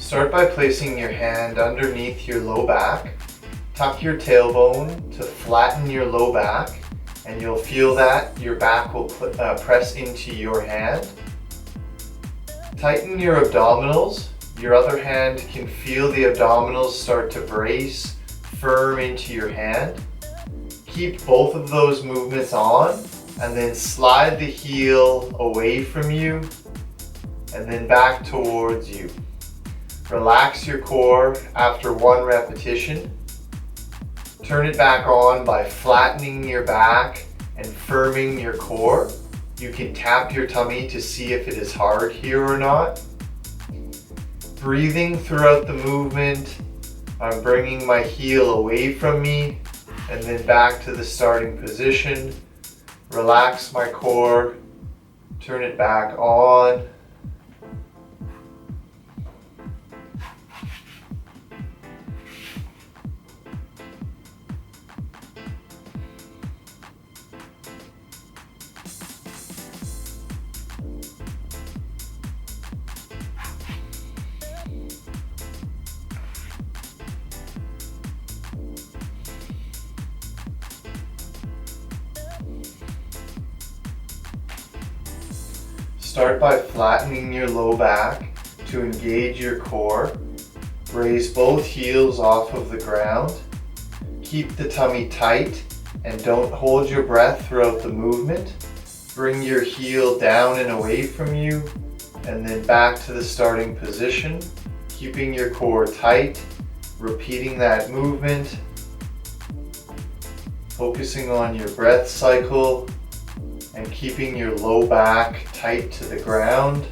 Start by placing your hand underneath your low back. Tuck your tailbone to flatten your low back, and you'll feel that your back will press into your hand. Tighten your abdominals. Your other hand can feel the abdominals start to brace firm into your hand. Keep both of those movements on, and then slide the heel away from you and then back towards you. Relax your core after one repetition. Turn it back on by flattening your back and firming your core. You can tap your tummy to see if it is hard here or not. Breathing throughout the movement, I'm bringing my heel away from me and then back to the starting position. Relax my core, turn it back on. Start by flattening your low back to engage your core. Raise both heels off of the ground. Keep the tummy tight and don't hold your breath throughout the movement. Bring your heel down and away from you and then back to the starting position, keeping your core tight, repeating that movement, focusing on your breath cycle and keeping your low back tight to the ground.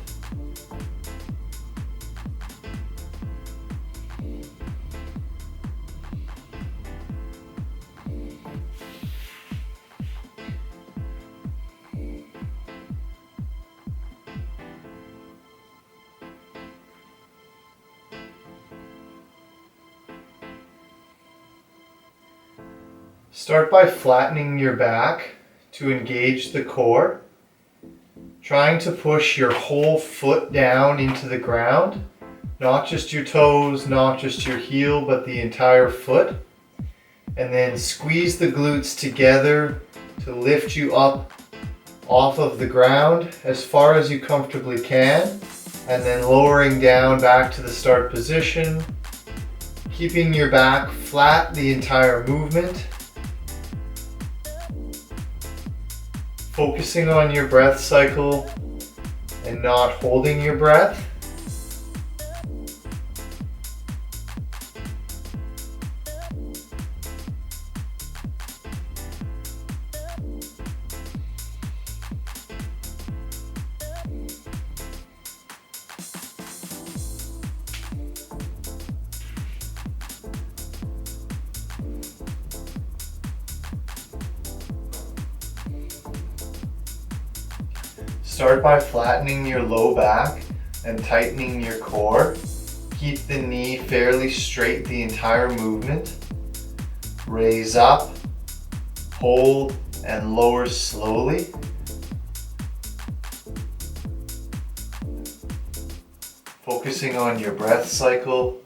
Start by flattening your back to engage the core, trying to push your whole foot down into the ground, not just your toes, not just your heel, but the entire foot. And then squeeze the glutes together to lift you up off of the ground as far as you comfortably can, and then lowering down back to the start position, keeping your back flat the entire movement. Focusing on your breath cycle and not holding your breath. Start by flattening your low back and tightening your core. Keep the knee fairly straight the entire movement. Raise up, hold, and lower slowly. Focusing on your breath cycle,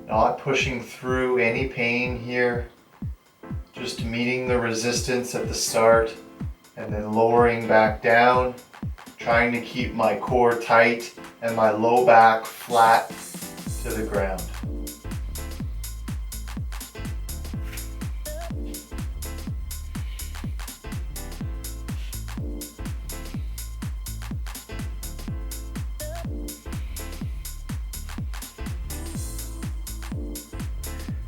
not pushing through any pain here, just meeting the resistance at the start and then lowering back down, trying to keep my core tight and my low back flat to the ground.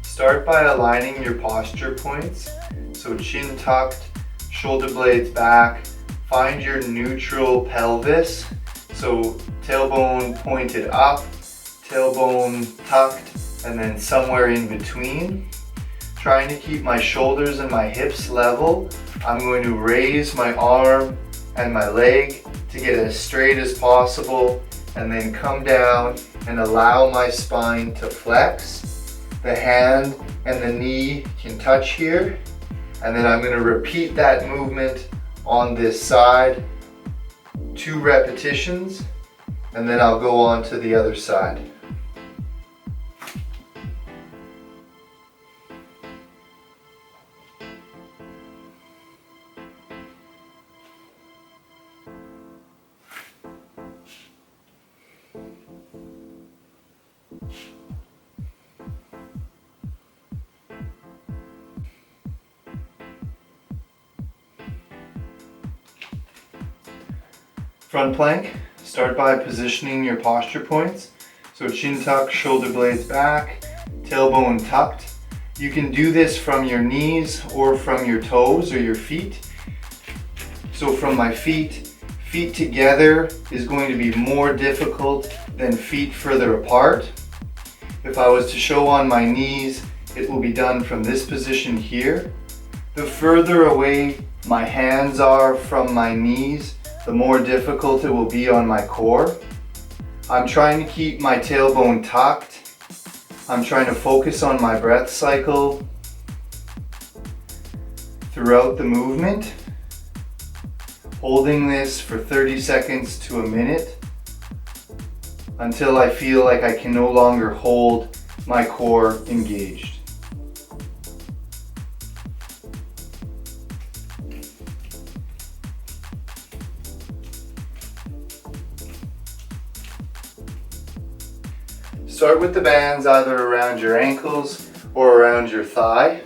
Start by aligning your posture points, so chin tucked, shoulder blades back. Find your neutral pelvis, so tailbone pointed up, tailbone tucked, and then somewhere in between. Trying to keep my shoulders and my hips level. I'm going to raise my arm and my leg to get as straight as possible, and then come down and allow my spine to flex. The hand and the knee can touch here. And then I'm going to repeat that movement on this side, 2 repetitions, and then I'll go on to the other side. Front plank, start by positioning your posture points. So chin tuck, shoulder blades back, tailbone tucked. You can do this from your knees or from your toes or your feet. So from my feet, feet together is going to be more difficult than feet further apart. If I was to show on my knees, it will be done from this position here. The further away my hands are from my knees, the more difficult it will be on my core. I'm trying to keep my tailbone tucked. I'm trying to focus on my breath cycle throughout the movement, holding this for 30 seconds to a minute until I feel like I can no longer hold my core engaged. Start with the bands either around your ankles or around your thigh.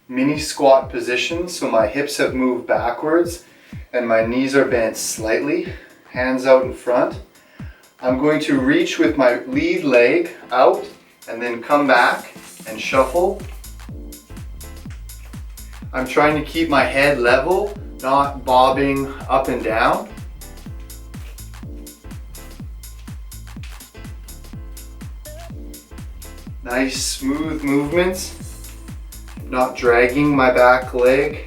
Mini squat position, so my hips have moved backwards and my knees are bent slightly, hands out in front. I'm going to reach with my lead leg out and then come back and shuffle. I'm trying to keep my head level, not bobbing up and down. Nice smooth movements, not dragging my back leg.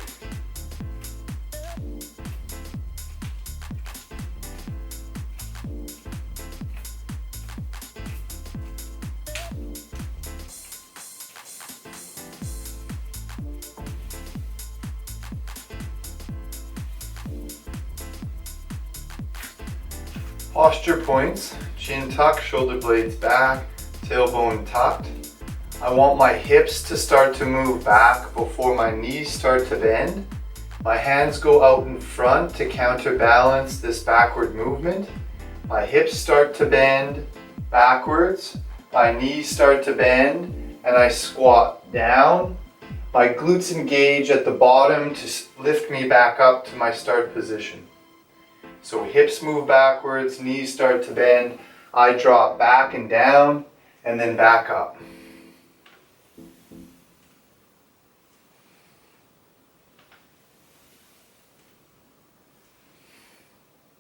Posture points, chin tuck, shoulder blades back, tailbone tucked. I want my hips to start to move back before my knees start to bend. My hands go out in front to counterbalance this backward movement. My hips start to bend backwards. My knees start to bend and I squat down. My glutes engage at the bottom to lift me back up to my start position. So hips move backwards, knees start to bend. I drop back and down and then back up.